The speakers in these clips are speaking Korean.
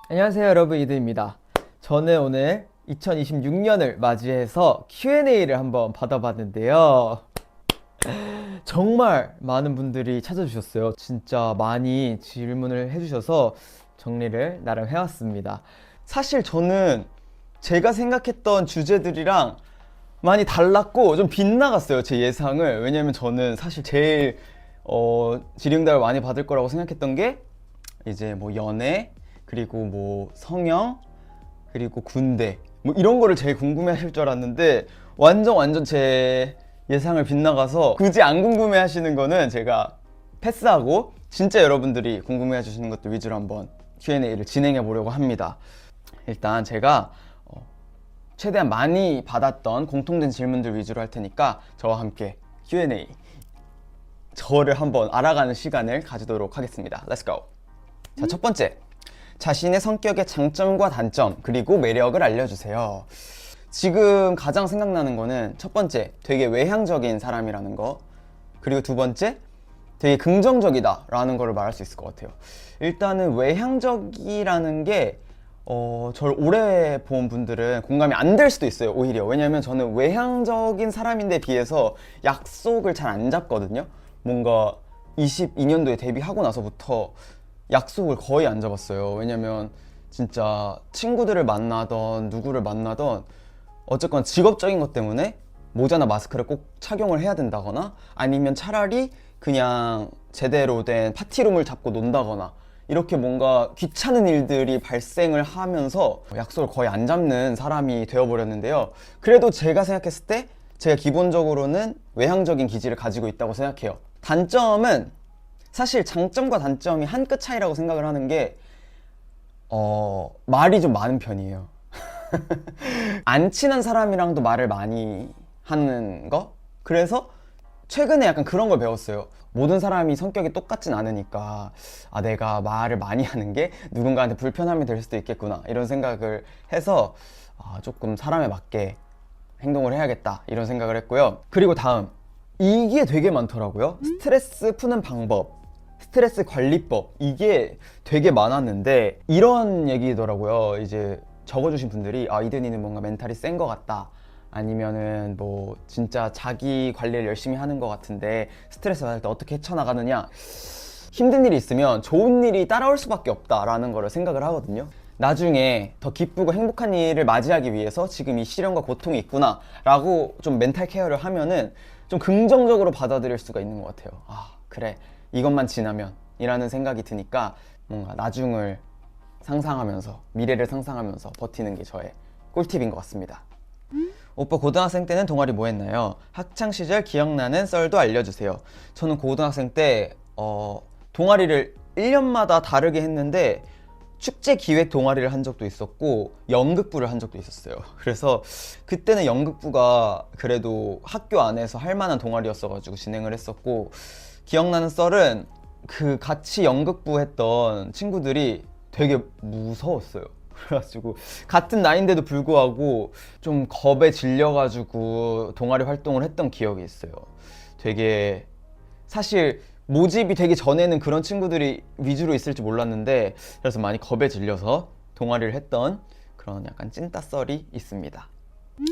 안녕하세요 여러분, 이드입니다. 저는 오늘 2026년을 맞이해서 Q&A를 한번 받아봤는데요. 정말 많은 분들이 찾아주셨어요. 진짜 많이 질문을 해주셔서 정리를 나름 해왔습니다. 사실 저는 제가 생각했던 주제들이랑 많이 달랐고 좀 빗나갔어요, 제 예상을. 왜냐면 저는 사실 제일 질의응답을 많이 받을 거라고 생각했던 게 이제 뭐 연애, 그리고 뭐 성형, 그리고 군대, 뭐 이런 거를 제일 궁금해 하실 줄 알았는데 완전 제 예상을 빗나가서 굳이 안 궁금해 하시는 거는 제가 패스하고 진짜 여러분들이 궁금해 해주시는 것들 위주로 한번 Q&A를 진행해 보려고 합니다. 일단 제가 최대한 많이 받았던 공통된 질문들 위주로 할 테니까 저와 함께 Q&A 저를 한번 알아가는 시간을 가지도록 하겠습니다. Let's go. 자, 첫 번째, 자신의 성격의 장점과 단점 그리고 매력을 알려주세요. 지금 가장 생각나는 거는 첫 번째, 되게 외향적인 사람이라는 거, 그리고 두 번째, 되게 긍정적이다 라는 거를 말할 수 있을 것 같아요. 일단은 외향적이라는 게 저를 오래 본 분들은 공감이 안 될 수도 있어요, 오히려. 왜냐면 저는 외향적인 사람인데 비해서 약속을 잘 안 잡거든요. 뭔가 22년도에 데뷔하고 나서부터 약속을 거의 안 잡았어요. 왜냐면 진짜 친구들을 만나던 누구를 만나던 어쨌건 직업적인 것 때문에 모자나 마스크를 꼭 착용을 해야 된다거나 아니면 차라리 그냥 제대로 된 파티룸을 잡고 논다거나 이렇게 뭔가 귀찮은 일들이 발생을 하면서 약속을 거의 안 잡는 사람이 되어버렸는데요. 그래도 제가 생각했을 때 제가 기본적으로는 외향적인 기질을 가지고 있다고 생각해요. 단점은 사실 장점과 단점이 한 끗 차이라고 생각을 하는 게 말이 좀 많은 편이에요. 안 친한 사람이랑도 말을 많이 하는 거? 그래서 최근에 약간 그런 걸 배웠어요. 모든 사람이 성격이 똑같진 않으니까 내가 말을 많이 하는 게 누군가한테 불편함이 될 수도 있겠구나 이런 생각을 해서 조금 사람에 맞게 행동을 해야겠다 이런 생각을 했고요. 그리고 다음, 이게 되게 많더라고요. 스트레스 푸는 방법, 스트레스 관리법, 이게 되게 많았는데 이런 얘기더라고요. 이제 적어주신 분들이 이든이는 뭔가 멘탈이 센 것 같다, 아니면은 뭐 진짜 자기 관리를 열심히 하는 것 같은데 스트레스 받을 때 어떻게 헤쳐나가느냐. 힘든 일이 있으면 좋은 일이 따라올 수밖에 없다라는 거를 생각을 하거든요. 나중에 더 기쁘고 행복한 일을 맞이하기 위해서 지금 이 시련과 고통이 있구나 라고 좀 멘탈 케어를 하면은 좀 긍정적으로 받아들일 수가 있는 것 같아요. 그래, 이것만 지나면 이라는 생각이 드니까 뭔가 나중을 상상하면서, 미래를 상상하면서 버티는 게 저의 꿀팁인 것 같습니다. 오빠 고등학생 때는 동아리 뭐 했나요? 학창시절 기억나는 썰도 알려주세요. 저는 고등학생 때 동아리를 1년마다 다르게 했는데 축제 기획 동아리를 한 적도 있었고 연극부를 한 적도 있었어요. 그래서 그때는 연극부가 그래도 학교 안에서 할 만한 동아리였어가지고 진행을 했었고, 기억나는 썰은 그 같이 연극부 했던 친구들이 되게 무서웠어요. 그래가지고 같은 나이인데도 불구하고 좀 겁에 질려가지고 동아리 활동을 했던 기억이 있어요. 되게 사실 모집이 되기 전에는 그런 친구들이 위주로 있을지 몰랐는데 그래서 많이 겁에 질려서 동아리를 했던 그런 약간 찐따 썰이 있습니다.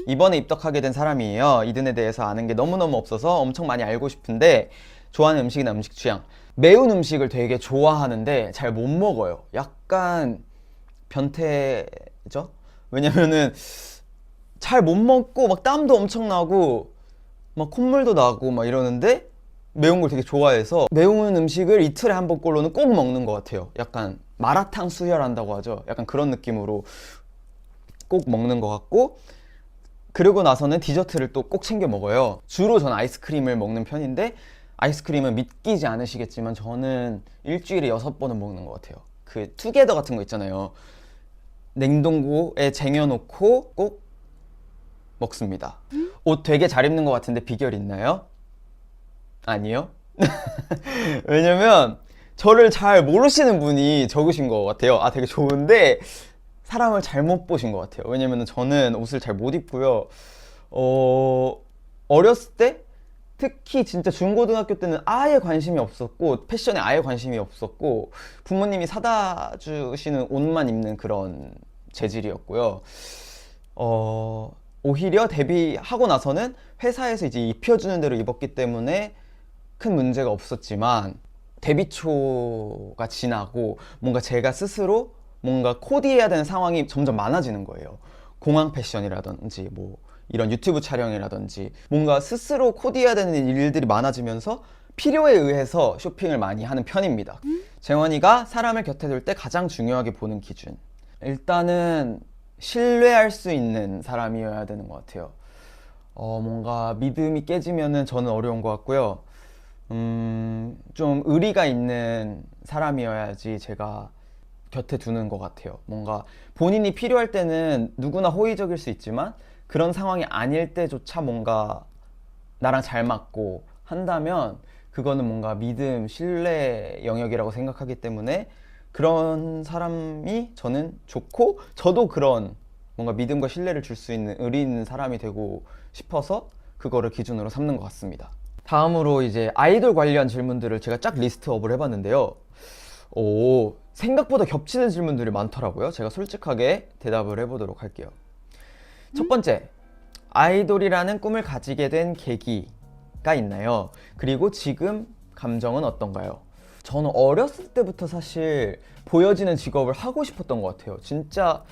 이번에 입덕하게 된 사람이에요. 이든에 대해서 아는 게 너무너무 없어서 엄청 많이 알고 싶은데 좋아하는 음식이나 음식 취향. 매운 음식을 되게 좋아하는데 잘 못 먹어요. 약간 변태죠? 왜냐면은 잘 못 먹고 막 땀도 엄청 나고 막 콧물도 나고 막 이러는데 매운 걸 되게 좋아해서 매운 음식을 이틀에 한 번꼴로는 꼭 먹는 것 같아요. 약간 마라탕 수혈한다고 하죠. 약간 그런 느낌으로 꼭 먹는 것 같고, 그러고 나서는 디저트를 또 꼭 챙겨 먹어요. 주로 저는 아이스크림을 먹는 편인데 아이스크림은 믿기지 않으시겠지만 저는 일주일에 6번은 먹는 것 같아요. 그 투게더 같은 거 있잖아요. 냉동고에 쟁여놓고 꼭 먹습니다. 옷 되게 잘 입는 것 같은데 비결 있나요? 아니요. 왜냐면 저를 잘 모르시는 분이 적으신 것 같아요. 되게 좋은데 사람을 잘못 보신 것 같아요. 왜냐면 저는 옷을 잘 못 입고요. 어렸을 때 특히 진짜 중고등학교 때는 아예 관심이 없었고 패션에 아예 관심이 없었고 부모님이 사다 주시는 옷만 입는 그런 재질이었고요. 오히려 데뷔하고 나서는 회사에서 이제 입혀주는 대로 입었기 때문에 큰 문제가 없었지만 데뷔 초가 지나고 뭔가 제가 스스로 뭔가 코디해야 되는 상황이 점점 많아지는 거예요. 공항 패션이라든지 뭐 이런 유튜브 촬영이라든지 뭔가 스스로 코디해야 되는 일들이 많아지면서 필요에 의해서 쇼핑을 많이 하는 편입니다. 재원이가 사람을 곁에 둘 때 가장 중요하게 보는 기준, 일단은 신뢰할 수 있는 사람이어야 되는 것 같아요. 뭔가 믿음이 깨지면은 저는 어려운 것 같고요. 좀 의리가 있는 사람이어야지 제가 곁에 두는 것 같아요. 뭔가 본인이 필요할 때는 누구나 호의적일 수 있지만 그런 상황이 아닐 때조차 뭔가 나랑 잘 맞고 한다면 그거는 뭔가 믿음, 신뢰 영역이라고 생각하기 때문에 그런 사람이 저는 좋고 저도 그런 뭔가 믿음과 신뢰를 줄 수 있는 의리 있는 사람이 되고 싶어서 그거를 기준으로 삼는 것 같습니다. 다음으로 이제 아이돌 관련 질문들을 제가 쫙 리스트업을 해봤는데요. 생각보다 겹치는 질문들이 많더라고요. 제가 솔직하게 대답을 해보도록 할게요. 첫 번째, 아이돌이라는 꿈을 가지게 된 계기가 있나요? 그리고 지금 감정은 어떤가요? 저는 어렸을 때부터 사실 보여지는 직업을 하고 싶었던 것 같아요. 진짜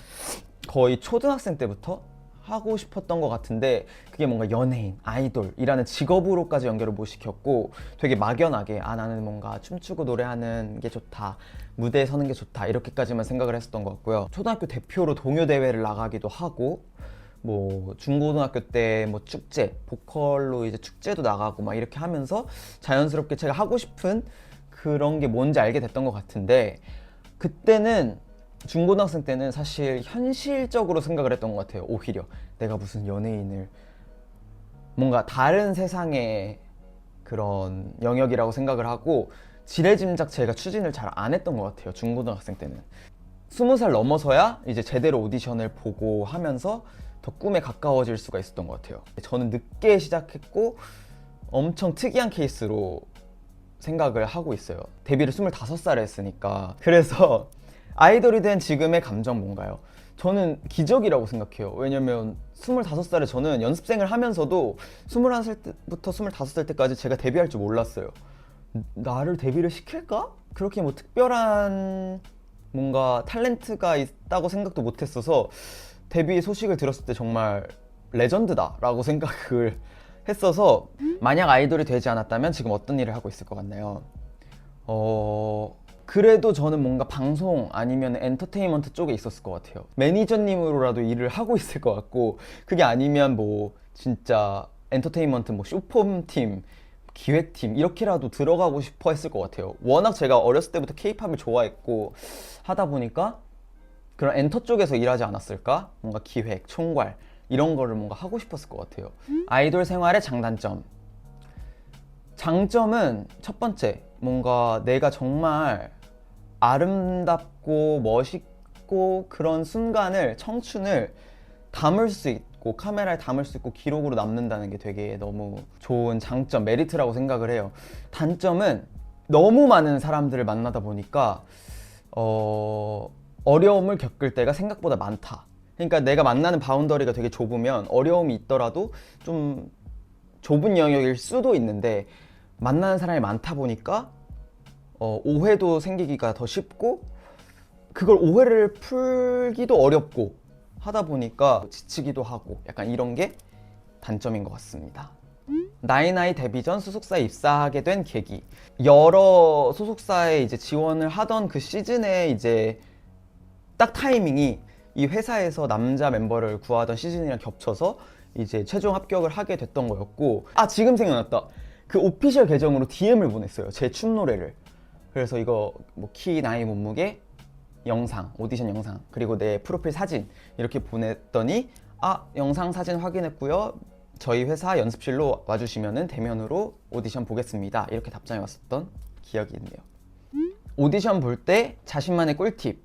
거의 초등학생 때부터 하고 싶었던 것 같은데 그게 뭔가 연예인, 아이돌이라는 직업으로까지 연결을 못 시켰고 되게 막연하게 나는 뭔가 춤추고 노래하는 게 좋다, 무대에 서는 게 좋다 이렇게까지만 생각을 했었던 것 같고요. 초등학교 대표로 동요대회를 나가기도 하고 뭐 중고등학교 때 뭐 축제, 보컬로 이제 축제도 나가고 막 이렇게 하면서 자연스럽게 제가 하고 싶은 그런 게 뭔지 알게 됐던 것 같은데 그때는 중고등학생 때는 사실 현실적으로 생각을 했던 것 같아요. 오히려 내가 무슨 연예인을 뭔가 다른 세상의 그런 영역이라고 생각을 하고 지레짐작 제가 추진을 잘 안 했던 것 같아요. 중고등학생 때는 20살 넘어서야 이제 제대로 오디션을 보고 하면서 더 꿈에 가까워질 수가 있었던 것 같아요. 저는 늦게 시작했고 엄청 특이한 케이스로 생각을 하고 있어요. 데뷔를 25살에 했으니까. 그래서 아이돌이 된 지금의 감정 뭔가요? 저는 기적이라고 생각해요. 왜냐면 25살에 저는 연습생을 하면서도 21살 때부터 25살 때까지 제가 데뷔할 줄 몰랐어요. 나를 데뷔를 시킬까? 그렇게 뭐 특별한 뭔가 탤런트가 있다고 생각도 못했어서 데뷔 소식을 들었을 때 정말 레전드다 라고 생각을 했어서 만약 아이돌이 되지 않았다면 지금 어떤 일을 하고 있을 것 같나요? 그래도 저는 뭔가 방송 아니면 엔터테인먼트 쪽에 있었을 것 같아요. 매니저님으로라도 일을 하고 있을 것 같고 그게 아니면 뭐 진짜 엔터테인먼트 뭐 쇼폼팀, 기획팀 이렇게라도 들어가고 싶어 했을 것 같아요. 워낙 제가 어렸을 때부터 케이팝을 좋아했고 하다 보니까 그런 엔터 쪽에서 일하지 않았을까? 뭔가 기획, 총괄 이런 거를 뭔가 하고 싶었을 것 같아요. 아이돌 생활의 장단점. 장점은 첫 번째, 뭔가 내가 정말 아름답고 멋있고 그런 순간을, 청춘을 담을 수 있고 카메라에 담을 수 있고 기록으로 남는다는 게 되게 너무 좋은 장점, 메리트라고 생각을 해요. 단점은 너무 많은 사람들을 만나다 보니까 어려움을 겪을 때가 생각보다 많다. 그러니까 내가 만나는 바운더리가 되게 좁으면 어려움이 있더라도 좀 좁은 영역일 수도 있는데 만나는 사람이 많다 보니까 오해도 생기기가 더 쉽고 그걸 오해를 풀기도 어렵고 하다 보니까 지치기도 하고 약간 이런 게 단점인 것 같습니다. 나이나이 데뷔 전 소속사에 입사하게 된 계기. 여러 소속사에 이제 지원을 하던 그 시즌에 이제 딱 타이밍이 이 회사에서 남자 멤버를 구하던 시즌이랑 겹쳐서 이제 최종 합격을 하게 됐던 거였고 지금 생각났다. 그 오피셜 계정으로 DM을 보냈어요. 제 춤 노래를. 그래서 이거 뭐 키, 나이, 몸무게, 영상, 오디션 영상 그리고 내 프로필 사진 이렇게 보냈더니 영상 사진 확인했고요. 저희 회사 연습실로 와주시면은 대면으로 오디션 보겠습니다. 이렇게 답장이 왔었던 기억이 있네요. 오디션 볼 때 자신만의 꿀팁.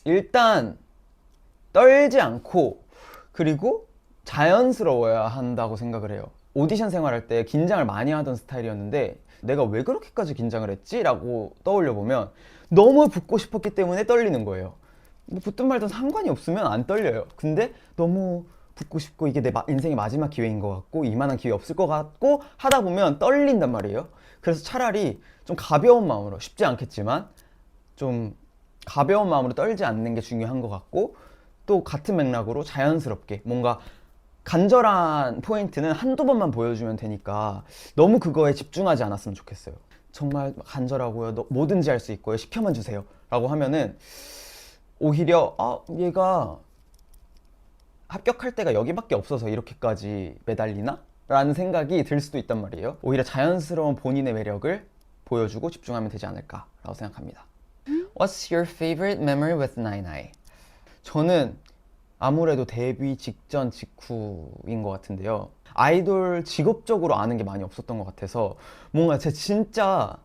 일단 떨지 않고 그리고 자연스러워야 한다고 생각을 해요. 오디션 생활할 때 긴장을 많이 하던 스타일이었는데 내가 왜 그렇게까지 긴장을 했지? 라고 떠올려 보면 너무 붙고 싶었기 때문에 떨리는 거예요. 뭐 붙든 말든 상관이 없으면 안 떨려요. 근데 너무 붙고 싶고 이게 내 인생의 마지막 기회인 것 같고 이만한 기회 없을 것 같고 하다 보면 떨린단 말이에요. 그래서 차라리 좀 가벼운 마음으로, 쉽지 않겠지만 좀 가벼운 마음으로 떨지 않는 게 중요한 것 같고, 또 같은 맥락으로 자연스럽게 뭔가 간절한 포인트는 한두 번만 보여주면 되니까 너무 그거에 집중하지 않았으면 좋겠어요. 정말 간절하고요, 뭐든지 할 수 있고요, 시켜만 주세요 라고 하면은 오히려 얘가 합격할 때가 여기밖에 없어서 이렇게까지 매달리나? 라는 생각이 들 수도 있단 말이에요. 오히려 자연스러운 본인의 매력을 보여주고 집중하면 되지 않을까 라고 생각합니다. What's your favorite memory with 나이나이? 저는 아무래도 데뷔 직전 직후인 것 같은데요. 아이돌 직업적으로 아는 게 많이 없었던 것 같아서 뭔가 제 진짜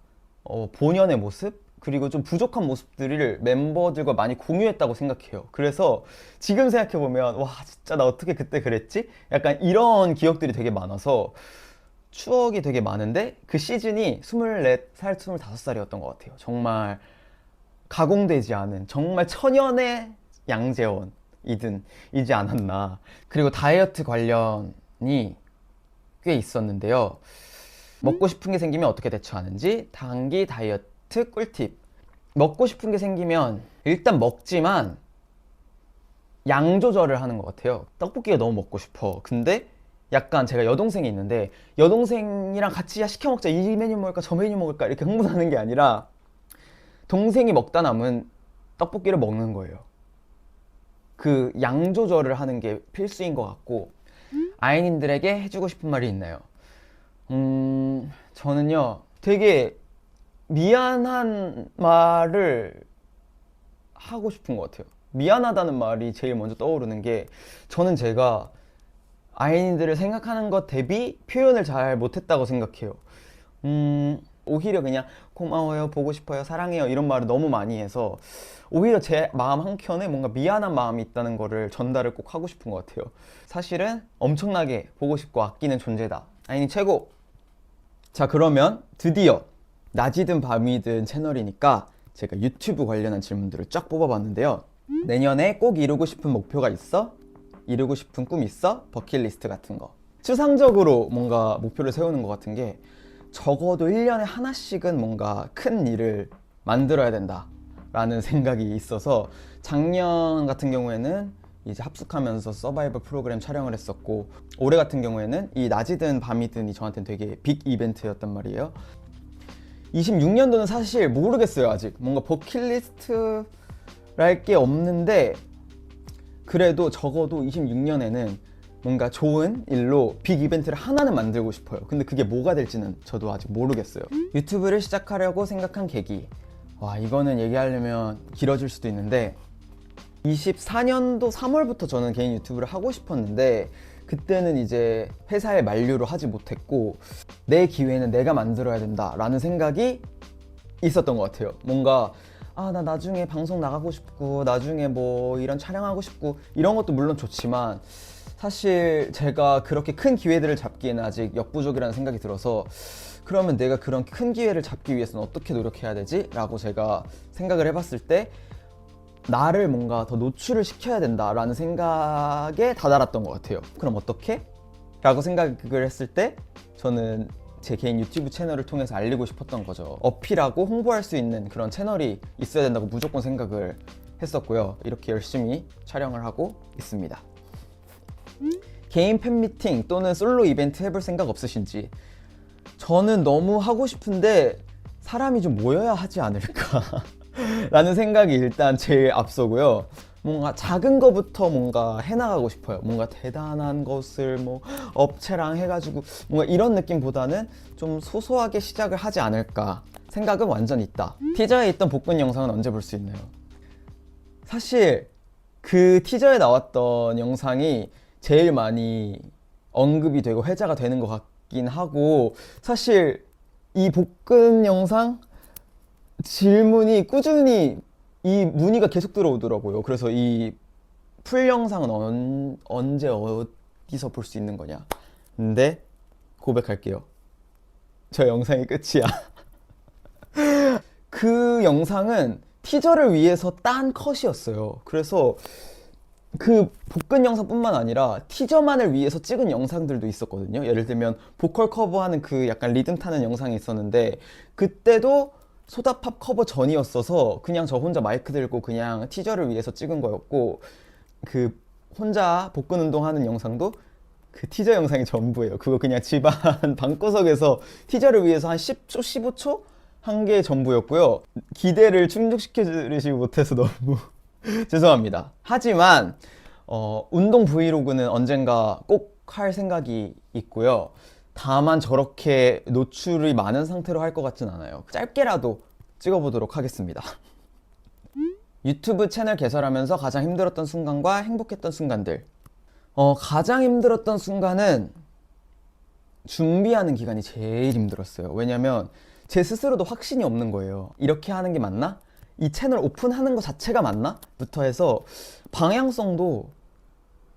본연의 모습? 그리고 좀 부족한 모습들을 멤버들과 많이 공유했다고 생각해요. 그래서 지금 생각해보면 와 진짜 나 어떻게 그때 그랬지? 약간 이런 기억들이 되게 많아서 추억이 되게 많은데, 그 시즌이 24살, 25살이었던 것 같아요. 정말 가공되지 않은 정말 천연의 양재원이지 않았나. 그리고 다이어트 관련이 꽤 있었는데요. 먹고 싶은 게 생기면 어떻게 대처하는지, 단기 다이어트 꿀팁. 먹고 싶은 게 생기면 일단 먹지만 양 조절을 하는 것 같아요. 떡볶이가 너무 먹고 싶어. 근데 약간 제가 여동생이 있는데 여동생이랑 같이 야 시켜 먹자, 이 메뉴 먹을까 저 메뉴 먹을까 이렇게 흥분하는 게 아니라 동생이 먹다 남은 떡볶이를 먹는 거예요. 그 양 조절을 하는 게 필수인 것 같고, 아이님들에게 해주고 싶은 말이 있나요? 저는요 되게 미안한 말을 하고 싶은 것 같아요. 미안하다는 말이 제일 먼저 떠오르는 게, 저는 제가 아이들을 생각하는 것 대비 표현을 잘 못했다고 생각해요. 오히려 그냥 고마워요, 보고 싶어요, 사랑해요 이런 말을 너무 많이 해서 오히려 제 마음 한켠에 뭔가 미안한 마음이 있다는 거를 전달을 꼭 하고 싶은 것 같아요. 사실은 엄청나게 보고 싶고 아끼는 존재다. 아이니 최고! 자, 그러면 드디어 낮이든 밤이든 채널이니까 제가 유튜브 관련한 질문들을 쫙 뽑아봤는데요. 내년에 꼭 이루고 싶은 목표가 있어? 이루고 싶은 꿈 있어? 버킷리스트 같은 거. 추상적으로 뭔가 목표를 세우는 것 같은 게, 적어도 1년에 하나씩은 뭔가 큰 일을 만들어야 된다 라는 생각이 있어서, 작년 같은 경우에는 이제 합숙하면서 서바이벌 프로그램 촬영을 했었고, 올해 같은 경우에는 이 낮이든 밤이든이 저한테는 되게 빅 이벤트였단 말이에요. 26년도는 사실 모르겠어요. 아직 뭔가 버킷리스트랄 게 없는데, 그래도 적어도 26년에는 뭔가 좋은 일로 빅 이벤트를 하나는 만들고 싶어요. 근데 그게 뭐가 될지는 저도 아직 모르겠어요. 유튜브를 시작하려고 생각한 계기. 와, 이거는 얘기하려면 길어질 수도 있는데, 24년도 3월부터 저는 개인 유튜브를 하고 싶었는데 그때는 이제 회사의 만류로 하지 못했고, 내 기회는 내가 만들어야 된다라는 생각이 있었던 것 같아요. 뭔가 나 나중에 방송 나가고 싶고 나중에 뭐 이런 촬영하고 싶고 이런 것도 물론 좋지만, 사실 제가 그렇게 큰 기회들을 잡기에는 아직 역부족이라는 생각이 들어서, 그러면 내가 그런 큰 기회를 잡기 위해서는 어떻게 노력해야 되지? 라고 제가 생각을 해봤을 때, 나를 뭔가 더 노출을 시켜야 된다라는 생각에 다다랐던 것 같아요. 그럼 어떻게? 라고 생각을 했을 때 저는 제 개인 유튜브 채널을 통해서 알리고 싶었던 거죠. 어필하고 홍보할 수 있는 그런 채널이 있어야 된다고 무조건 생각을 했었고요. 이렇게 열심히 촬영을 하고 있습니다. 개인 팬미팅 또는 솔로 이벤트 해볼 생각 없으신지. 저는 너무 하고 싶은데 사람이 좀 모여야 하지 않을까 라는 생각이 일단 제일 앞서고요. 뭔가 작은 거부터 뭔가 해나가고 싶어요. 뭔가 대단한 것을 뭐 업체랑 해가지고 뭔가 이런 느낌보다는 좀 소소하게 시작을 하지 않을까 생각은 완전 있다. 티저에 있던 복근 영상은 언제 볼 수 있나요? 사실 그 티저에 나왔던 영상이 제일 많이 언급이 되고 회자가 되는 것 같긴 하고, 사실 이 복근 영상 질문이 꾸준히 이 문의가 계속 들어오더라고요. 그래서 이 풀 영상은 언제 어디서 볼 수 있는 거냐. 근데 고백할게요. 저 영상이 끝이야. 그 영상은 티저를 위해서 딴 컷이었어요. 그래서 그 복근 영상뿐만 아니라 티저만을 위해서 찍은 영상들도 있었거든요. 예를 들면 보컬 커버하는 그 약간 리듬 타는 영상이 있었는데 그때도 소다팝 커버 전이었어서 그냥 저 혼자 마이크 들고 그냥 티저를 위해서 찍은 거였고, 그 혼자 복근 운동하는 영상도 그 티저 영상이 전부예요. 그거 그냥 집안 방구석에서 티저를 위해서 한 10초, 15초 한 게 전부였고요. 기대를 충족시켜주지 못해서 너무 죄송합니다. 하지만 운동 브이로그는 언젠가 꼭 할 생각이 있고요. 다만 저렇게 노출이 많은 상태로 할 것 같진 않아요. 짧게라도 찍어보도록 하겠습니다. 유튜브 채널 개설하면서 가장 힘들었던 순간과 행복했던 순간들. 가장 힘들었던 순간은 준비하는 기간이 제일 힘들었어요. 왜냐면 제 스스로도 확신이 없는 거예요. 이렇게 하는 게 맞나? 이 채널 오픈하는 것 자체가 맞나? 부터 해서 방향성도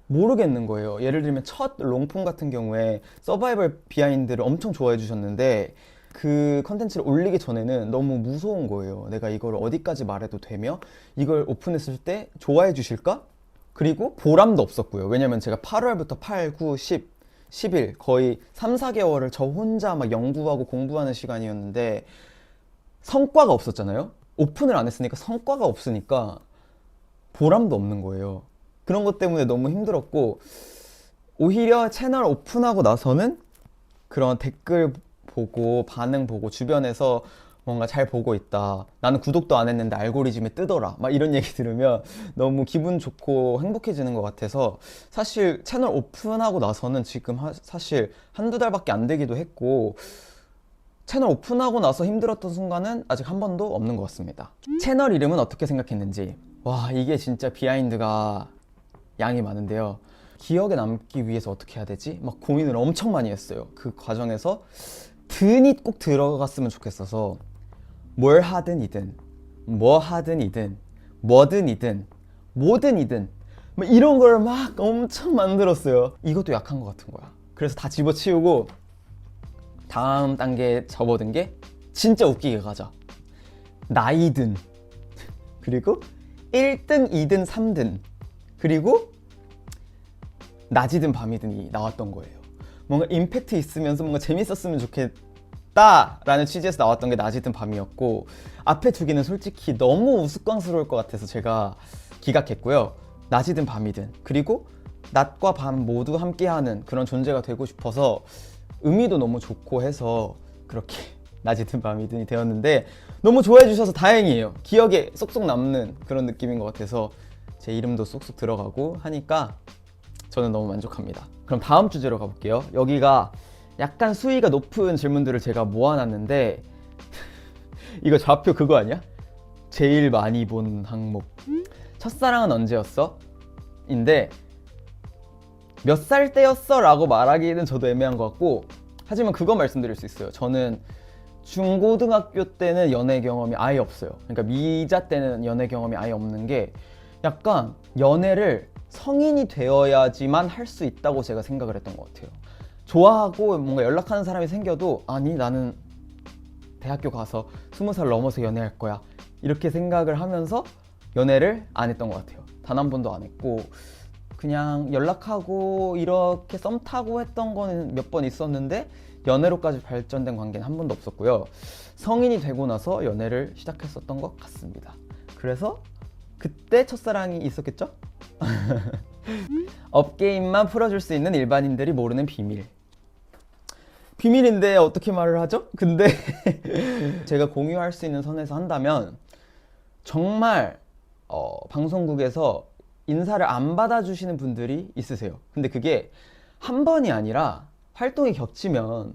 모르겠는 거예요. 예를 들면 첫 롱폼 같은 경우에 서바이벌 비하인드를 엄청 좋아해 주셨는데 그 컨텐츠를 올리기 전에는 너무 무서운 거예요. 내가 이걸 어디까지 말해도 되며 이걸 오픈했을 때 좋아해 주실까? 그리고 보람도 없었고요. 왜냐면 제가 8월부터 8, 9, 10, 10일 거의 3, 4개월을 저 혼자 막 연구하고 공부하는 시간이었는데 성과가 없었잖아요. 오픈을 안 했으니까 성과가 없으니까 보람도 없는 거예요. 그런 것 때문에 너무 힘들었고, 오히려 채널 오픈하고 나서는 그런 댓글 보고 반응 보고 주변에서 뭔가 잘 보고 있다, 나는 구독도 안 했는데 알고리즘에 뜨더라, 막 이런 얘기 들으면 너무 기분 좋고 행복해지는 것 같아서 사실 채널 오픈하고 나서는 지금 사실 한두 달밖에 안 되기도 했고, 채널 오픈하고 나서 힘들었던 순간은 아직 한 번도 없는 것 같습니다. 채널 이름은 어떻게 생각했는지. 와, 이게 진짜 비하인드가 양이 많은데요. 기억에 남기 위해서 어떻게 해야 되지? 막 고민을 엄청 많이 했어요. 그 과정에서 든이 꼭 들어갔으면 좋겠어서 뭘 하든 이든 뭐 하든 이든 뭐든 이든 뭐든 이든 뭐 이런 걸 막 엄청 만들었어요. 이것도 약한 것 같은 거야. 그래서 다 집어치우고 다음 단계에 접어든 게 진짜 웃기게 가자. 나이든 그리고 1등, 2등, 3등 그리고 낮이든 밤이든이 나왔던 거예요. 뭔가 임팩트 있으면서 뭔가 재밌었으면 좋겠다 라는 취지에서 나왔던 게 낮이든 밤이었고, 앞에 두 개는 솔직히 너무 우스꽝스러울 것 같아서 제가 기각했고요. 낮이든 밤이든, 그리고 낮과 밤 모두 함께하는 그런 존재가 되고 싶어서 의미도 너무 좋고 해서 그렇게 낮이든 밤이든이 되었는데, 너무 좋아해 주셔서 다행이에요. 기억에 쏙쏙 남는 그런 느낌인 것 같아서 제 이름도 쏙쏙 들어가고 하니까 저는 너무 만족합니다. 그럼 다음 주제로 가볼게요. 여기가 약간 수위가 높은 질문들을 제가 모아놨는데 이거 좌표 그거 아니야? 제일 많이 본 항목. 첫사랑은 언제였어? 인데 몇 살 때였어? 라고 말하기는 저도 애매한 것 같고, 하지만 그거 말씀드릴 수 있어요. 저는 중고등학교 때는 연애 경험이 아예 없어요. 그러니까 미자 때는 연애 경험이 아예 없는 게, 약간 연애를 성인이 되어야지만 할 수 있다고 제가 생각을 했던 것 같아요. 좋아하고 뭔가 연락하는 사람이 생겨도 아니 나는 대학교 가서 20살 넘어서 연애할 거야 이렇게 생각을 하면서 연애를 안 했던 것 같아요. 단 한 번도 안 했고, 그냥 연락하고 이렇게 썸 타고 했던 거는 몇 번 있었는데 연애로까지 발전된 관계는 한 번도 없었고요. 성인이 되고 나서 연애를 시작했었던 것 같습니다. 그래서 그때 첫사랑이 있었겠죠? 업게임만 풀어줄 수 있는 일반인들이 모르는 비밀. 비밀인데 어떻게 말을 하죠? 근데 제가 공유할 수 있는 선에서 한다면 정말 방송국에서 인사를 안 받아주시는 분들이 있으세요. 근데 그게 한 번이 아니라 활동이 겹치면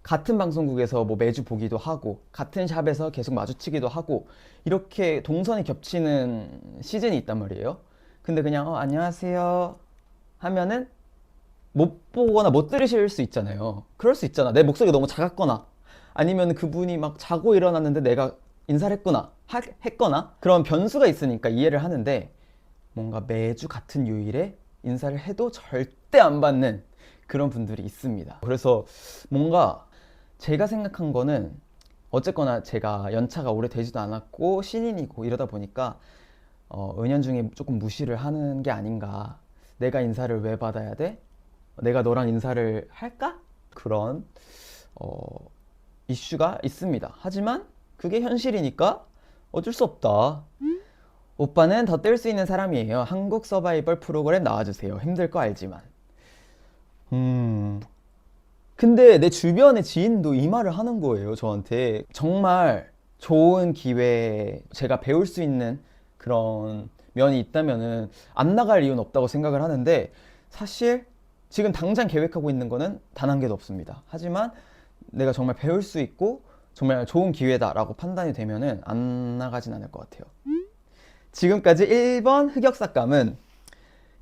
같은 방송국에서 뭐 매주 보기도 하고 같은 샵에서 계속 마주치기도 하고 이렇게 동선이 겹치는 시즌이 있단 말이에요. 근데 그냥 안녕하세요 하면은 못 보거나 못 들으실 수 있잖아요. 그럴 수 있잖아. 내 목소리가 너무 작았거나 아니면 그분이 막 자고 일어났는데 내가 인사를 했거나 했거나 그런 변수가 있으니까 이해를 하는데, 뭔가 매주 같은 요일에 인사를 해도 절대 안 받는 그런 분들이 있습니다. 그래서 뭔가 제가 생각한 거는 어쨌거나 제가 연차가 오래 되지도 않았고 신인이고 이러다 보니까 은연중에 조금 무시를 하는 게 아닌가. 내가 인사를 왜 받아야 돼? 내가 너랑 인사를 할까? 그런 이슈가 있습니다. 하지만 그게 현실이니까 어쩔 수 없다. 오빠는 더 뜰 수 있는 사람이에요. 한국 서바이벌 프로그램 나와주세요. 힘들 거 알지만. 근데 내 주변의 지인도 이 말을 하는 거예요, 저한테. 정말 좋은 기회에 제가 배울 수 있는 그런 면이 있다면은 안 나갈 이유는 없다고 생각을 하는데, 사실 지금 당장 계획하고 있는 거는 단 한 개도 없습니다. 하지만 내가 정말 배울 수 있고 정말 좋은 기회다라고 판단이 되면은 안 나가진 않을 것 같아요. 지금까지 1번 흑역사감은,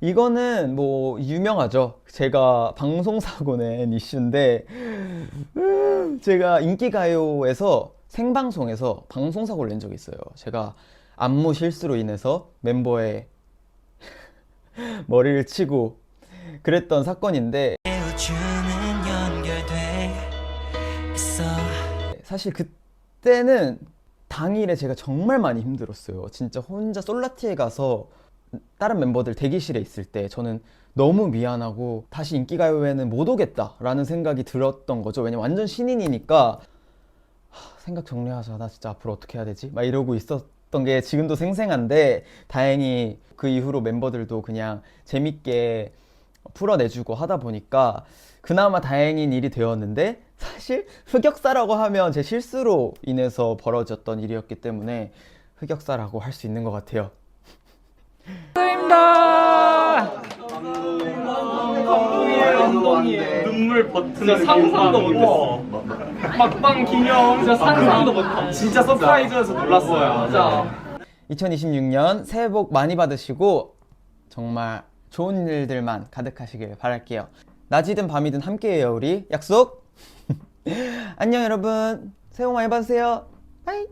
이거는 뭐 유명하죠. 제가 방송사고 낸 이슈인데, 제가 인기가요에서 생방송에서 방송사고를 낸 적이 있어요. 제가 안무 실수로 인해서 멤버의 머리를 치고 그랬던 사건인데, 사실 그때는 당일에 제가 정말 많이 힘들었어요. 진짜 혼자 솔라티에 가서 다른 멤버들 대기실에 있을 때 저는 너무 미안하고 다시 인기가요에는 못 오겠다라는 생각이 들었던 거죠. 왜냐면 완전 신인이니까 생각 정리하자. 나 진짜 앞으로 어떻게 해야 되지? 막 이러고 있었던 게 지금도 생생한데, 다행히 그 이후로 멤버들도 그냥 재밌게 풀어내주고 하다 보니까 그나마 다행인 일이 되었는데, 사실 흑역사라고 하면 제 실수로 인해서 벌어졌던 일이었기 때문에 흑역사라고 할 수 있는 것 같아요. 감동이에요. 눈물 버튼 진짜 상상도 못했어. 막방 기념 진짜 상상도 못했어. 진짜 서프라이즈여서 놀랐어요. 진짜. 2026년 새해 복 많이 받으시고 정말 좋은 일들만 가득하시길 바랄게요. 낮이든 밤이든 함께해요, 우리. 약속! 안녕 여러분. 새해 복 많이 받으세요. 바이.